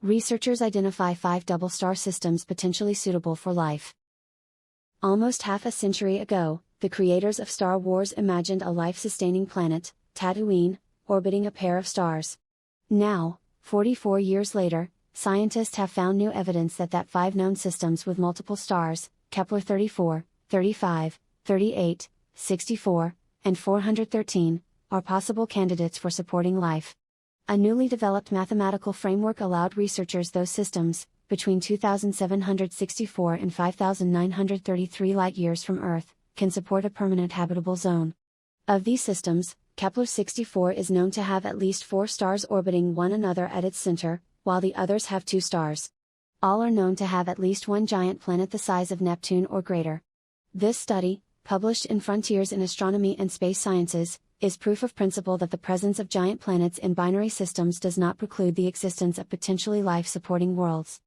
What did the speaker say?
researchers identify 5 double-star systems potentially suitable for life. Almost half a century ago, the creators of Star Wars imagined a life-sustaining planet, Tatooine, orbiting a pair of stars. Now, 44 years later, scientists have found new evidence that 5 known systems with multiple stars, Kepler 34, 35, 38, 64, and 413, are possible candidates for supporting life. A newly developed mathematical framework allowed researchers those systems, between 2,764 and 5,933 light-years from Earth, can support a permanent habitable zone. Of these systems, Kepler 64 is known to have at least 4 stars orbiting one another at its center, while the others have 2 stars. All are known to have at least one giant planet the size of Neptune or greater. This study, published in Frontiers in Astronomy and Space Sciences, is proof of principle that the presence of giant planets in binary systems does not preclude the existence of potentially life-supporting worlds.